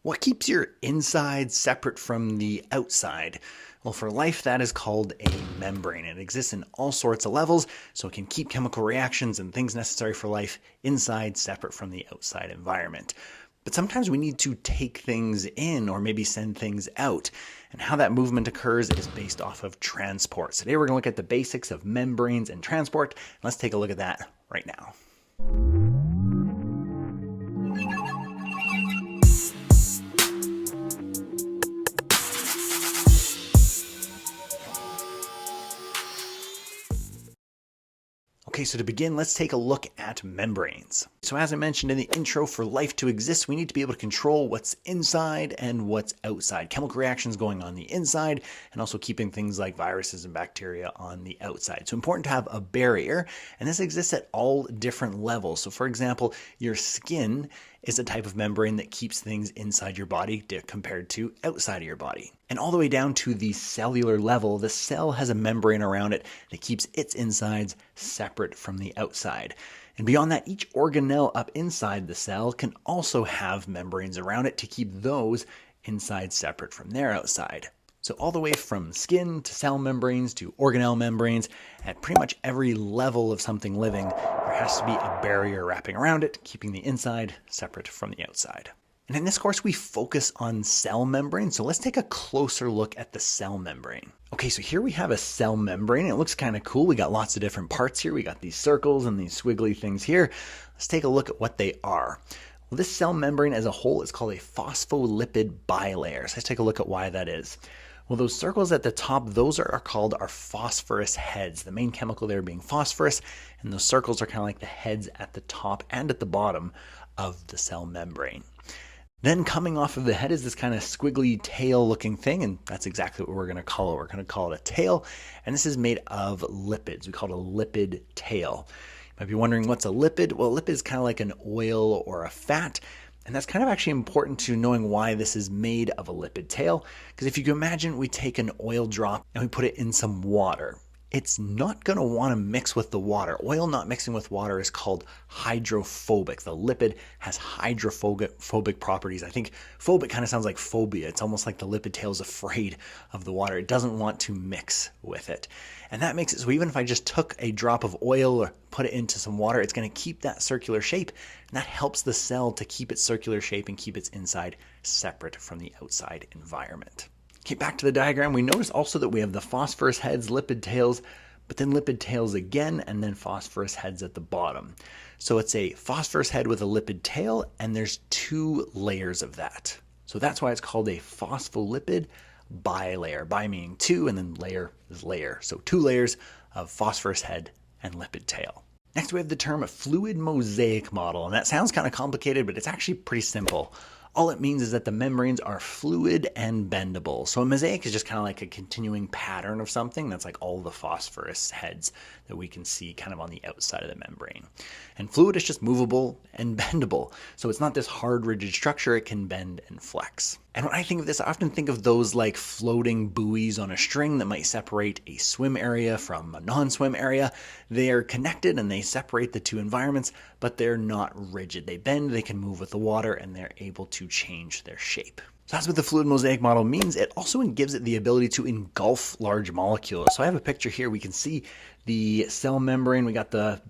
What keeps your inside separate from the outside? Well, for life, that is called a membrane. It exists in all sorts of levels, so it can keep chemical reactions and things necessary for life inside separate from the outside environment. But sometimes we need to take things in or maybe send things out. And how that movement occurs is based off of transport. So today we're going to look at the basics of membranes and transport. Let's take a look at that right now. Okay, so to begin, let's take a look at membranes. So as I mentioned in the intro, for life to exist, we need to be able to control what's inside and what's outside. Chemical reactions going on the inside and also keeping things like viruses and bacteria on the outside. So important to have a barrier, and this exists at all different levels. So for example, your skin is a type of membrane that keeps things inside your body compared to outside of your body. And all the way down to the cellular level, the cell has a membrane around it that keeps its insides separate from the outside. And beyond that, each organelle up inside the cell can also have membranes around it to keep those insides separate from their outside. So all the way from skin to cell membranes to organelle membranes, at pretty much every level of something living, there has to be a barrier wrapping around it, keeping the inside separate from the outside. And in this course, we focus on cell membrane. So let's take a closer look at the cell membrane. Okay, so here we have a cell membrane. It looks kind of cool. We got lots of different parts here. We got these circles and these squiggly things here. Let's take a look at what they are. Well, this cell membrane as a whole is called a phospholipid bilayer. So let's take a look at why that is. Well, those circles at the top, those are called our phosphorus heads. The main chemical there being phosphorus, and those circles are kind of like the heads at the top and at the bottom of the cell membrane. Then coming off of the head is this kind of squiggly tail looking thing, and that's exactly what we're going to call it. We're going to call it a tail, and this is made of lipids. We call it a lipid tail. You might be wondering, what's a lipid? Well, a lipid is kind of like an oil or a fat, and that's kind of actually important to knowing why this is made of a lipid tail, because if you can imagine we take an oil drop and we put it in some water, it's not going to want to mix with the water. Oil not mixing with water is called hydrophobic. The lipid has hydrophobic properties. I think phobic kind of sounds like phobia. It's almost like the lipid tail is afraid of the water. It doesn't want to mix with it. And that makes it so even if I just took a drop of oil or put it into some water, it's going to keep that circular shape. And that helps the cell to keep its circular shape and keep its inside separate from the outside environment. Okay, back to the diagram, we notice also that we have the phosphorus heads, lipid tails, but then lipid tails again, and then phosphorus heads at the bottom. So it's a phosphorus head with a lipid tail, and there's two layers of that. So that's why it's called a phospholipid bilayer. Bi meaning two, and then layer is layer. So two layers of phosphorus head and lipid tail. Next, we have the term fluid mosaic model, and that sounds kind of complicated, but it's actually pretty simple. All it means is that the membranes are fluid and bendable. So a mosaic is just kind of like a continuing pattern of something. That's like all the phosphorus heads that we can see kind of on the outside of the membrane. And fluid is just movable and bendable. So it's not this hard, rigid structure. It can bend and flex. And when I think of this, I often think of those like floating buoys on a string that might separate a swim area from a non-swim area. They are connected and they separate the two environments, but they're not rigid. They bend, they can move with the water, and they're able to change their shape. So that's what the fluid mosaic model means. It also gives it the ability to engulf large molecules. So I have a picture here. We can see the cell membrane. We got the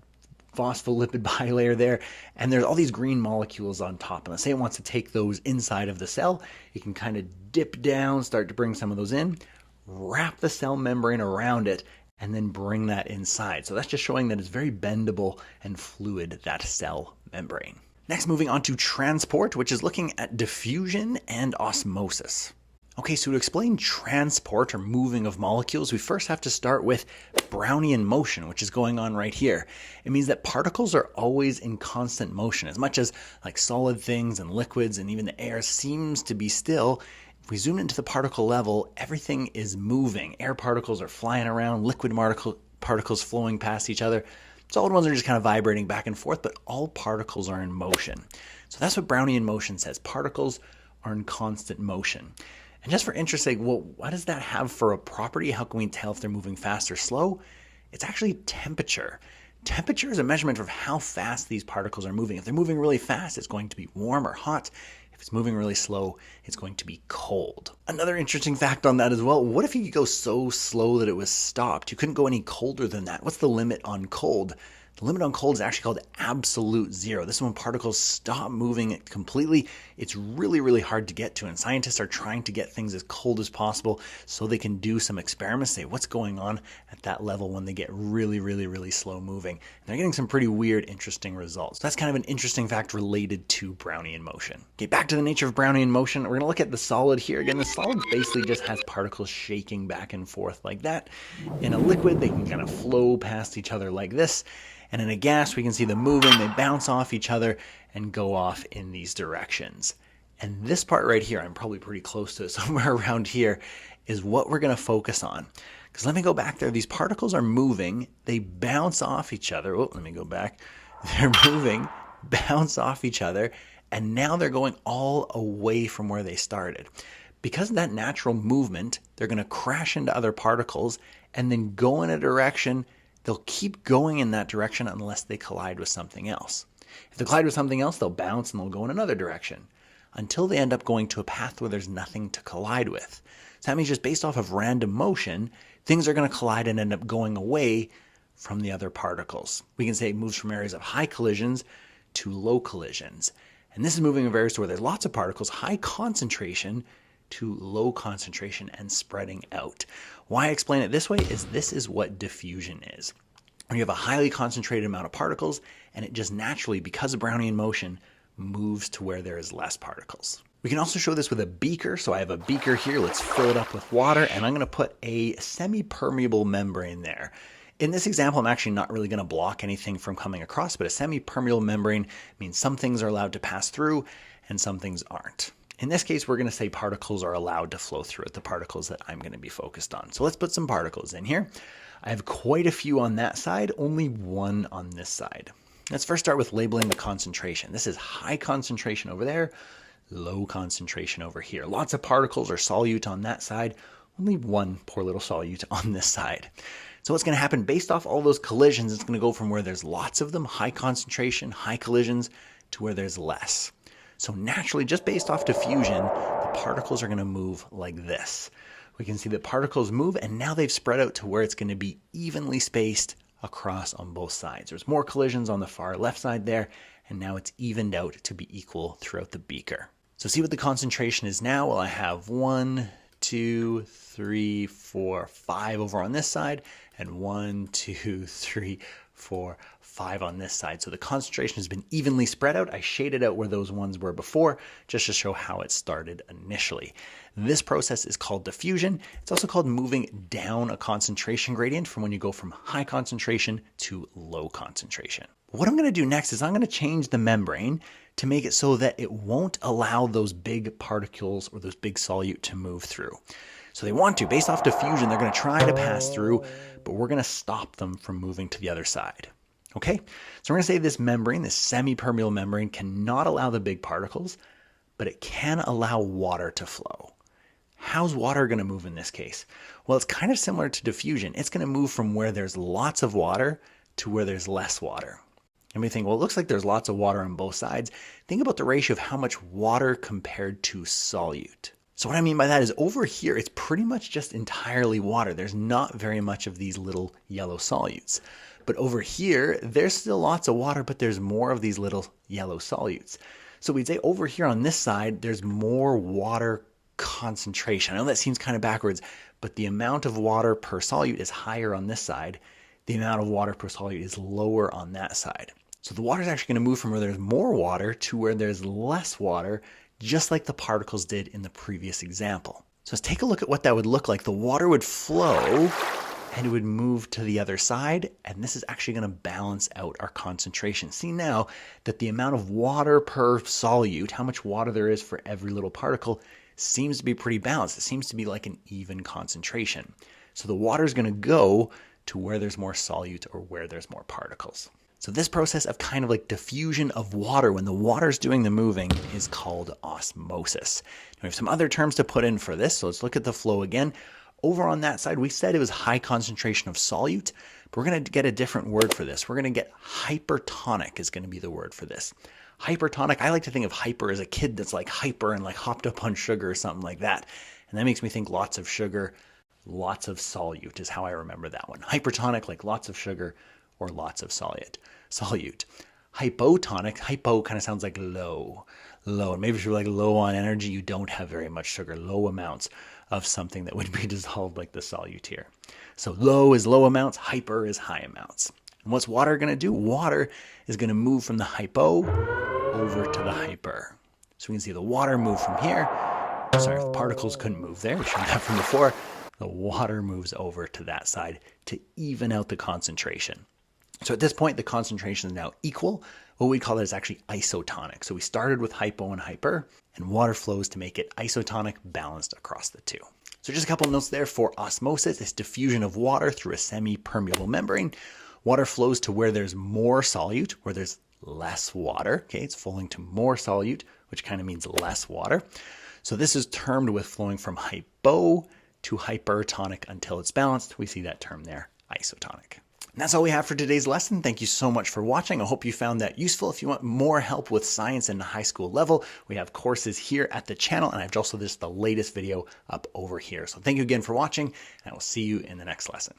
phospholipid bilayer there, and there's all these green molecules on top. And let's say it wants to take those inside of the cell. It can kind of dip down, start to bring some of those in, wrap the cell membrane around it, and then bring that inside. So that's just showing that it's very bendable and fluid, that cell membrane. Next, moving on to transport, which is looking at diffusion and osmosis. Okay, so to explain transport or moving of molecules, we first have to start with Brownian motion, which is going on right here. It means that particles are always in constant motion. As much as like solid things and liquids and even the air seems to be still, if we zoom into the particle level, everything is moving. Air particles are flying around, liquid particles flowing past each other. Solid ones are just kind of vibrating back and forth, but all particles are in motion. So that's what Brownian motion says. Particles are in constant motion. And just for interest's sake, well, what does that have for a property? How can we tell if they're moving fast or slow? It's actually temperature. Temperature is a measurement of how fast these particles are moving. If they're moving really fast, it's going to be warm or hot. If it's moving really slow, it's going to be cold. Another interesting fact on that as well, what if you could go so slow that it was stopped? You couldn't go any colder than that. What's the limit on cold? The limit on cold is actually called absolute zero. This is when particles stop moving completely. It's really, really hard to get to, and scientists are trying to get things as cold as possible so they can do some experiments, say what's going on at that level when they get really, really, really slow moving. And they're getting some pretty weird, interesting results. That's kind of an interesting fact related to Brownian motion. Okay, back to the nature of Brownian motion. We're going to look at the solid here. Again, the solid basically just has particles shaking back and forth like that. In a liquid, they can kind of flow past each other like this. And in a gas, we can see them moving, they bounce off each other and go off in these directions. And this part right here, I'm probably pretty close to it, somewhere around here, is what we're going to focus on. Because let me go back there. These particles are moving, they bounce off each other. Oh, let me go back. They're moving, bounce off each other, and now they're going all away from where they started. Because of that natural movement, they're going to crash into other particles and then go in a direction. They'll keep going in that direction unless they collide with something else. If they collide with something else, they'll bounce and they'll go in another direction until they end up going to a path where there's nothing to collide with. So that means just based off of random motion, things are going to collide and end up going away from the other particles. We can say it moves from areas of high collisions to low collisions. And this is moving in areas where there's lots of particles, high concentration to low concentration and spreading out. Why I explain it this way is this is what diffusion is. When you have a highly concentrated amount of particles and it just naturally, because of Brownian motion, moves to where there is less particles. We can also show this with a beaker. So I have a beaker here. Let's fill it up with water and I'm going to put a semi-permeable membrane there. In this example, I'm actually not really going to block anything from coming across, but a semi-permeable membrane means some things are allowed to pass through and some things aren't. In this case, we're going to say particles are allowed to flow through it, the particles that I'm going to be focused on. So let's put some particles in here. I have quite a few on that side, only one on this side. Let's first start with labeling the concentration. This is high concentration over there, low concentration over here. Lots of particles or solute on that side, only one poor little solute on this side. So what's going to happen based off all those collisions, it's going to go from where there's lots of them, high concentration, high collisions, to where there's less. So naturally, just based off diffusion, the particles are going to move like this. We can see that particles move and now they've spread out to where it's going to be evenly spaced across on both sides. There's more collisions on the far left side there, and now it's evened out to be equal throughout the beaker. So see what the concentration is now. Well, I have 1, 2, 3, 4, 5 over on this side, and 1, 2, 3, 4, 5 on this side. So the concentration has been evenly spread out. I shaded out where those ones were before just to show how it started initially. This process is called diffusion. It's also called moving down a concentration gradient from when you go from high concentration to low concentration. What I'm going to do next is I'm going to change the membrane to make it so that it won't allow those big particles or those big solute to move through. So they want to, based off diffusion, they're going to try to pass through, but we're going to stop them from moving to the other side. Okay, so we're going to say this membrane, this semi-permeable membrane, cannot allow the big particles, but it can allow water to flow. How's water going to move in this case? Well, it's kind of similar to diffusion. It's going to move from where there's lots of water to where there's less water. And we think, well, it looks like there's lots of water on both sides. Think about the ratio of how much water compared to solute. So what I mean by that is over here, it's pretty much just entirely water. There's not very much of these little yellow solutes. But over here, there's still lots of water, but there's more of these little yellow solutes. So we'd say over here on this side, there's more water concentration. I know that seems kind of backwards, but the amount of water per solute is higher on this side. The amount of water per solute is lower on that side. So the water is actually going to move from where there's more water to where there's less water, just like the particles did in the previous example. So let's take a look at what that would look like. The water would flow and it would move to the other side, and this is actually going to balance out our concentration. See now that the amount of water per solute, how much water there is for every little particle, seems to be pretty balanced. It seems to be like an even concentration. So the water is going to go to where there's more solute or where there's more particles. So this process of kind of like diffusion of water when the water's doing the moving is called osmosis. Now we have some other terms to put in for this, so let's look at the flow again. Over on that side, we said it was high concentration of solute, but we're going to get a different word for this. We're going to get hypertonic is going to be the word for this. Hypertonic, I like to think of hyper as a kid that's like hyper and like hopped up on sugar or something like that. And that makes me think lots of sugar, lots of solute is how I remember that one. Hypertonic, like lots of sugar or lots of solute. Hypotonic, hypo kind of sounds like low. And maybe if you're like low on energy, you don't have very much sugar, low amounts of something that would be dissolved like the solute here. So low is low amounts, hyper is high amounts. And what's water going to do? Water is going to move from the hypo over to the hyper. So we can see the water move from here. Sorry, the particles couldn't move there. We showed that from before. The water moves over to that side to even out the concentration. So at this point, the concentration is now equal. What we call that is actually isotonic. So we started with hypo and hyper, and water flows to make it isotonic, balanced across the two. So just a couple notes there for osmosis. It's diffusion of water through a semi-permeable membrane. Water flows to where there's more solute, where there's less water. Okay, it's flowing to more solute, which kind of means less water. So this is termed with flowing from hypo to hypertonic until it's balanced. We see that term there, isotonic. And that's all we have for today's lesson. Thank you so much for watching. I hope you found that useful. If you want more help with science in the high school level, we have courses here at the channel, and I've also just the latest video up over here. So thank you again for watching, and I will see you in the next lesson.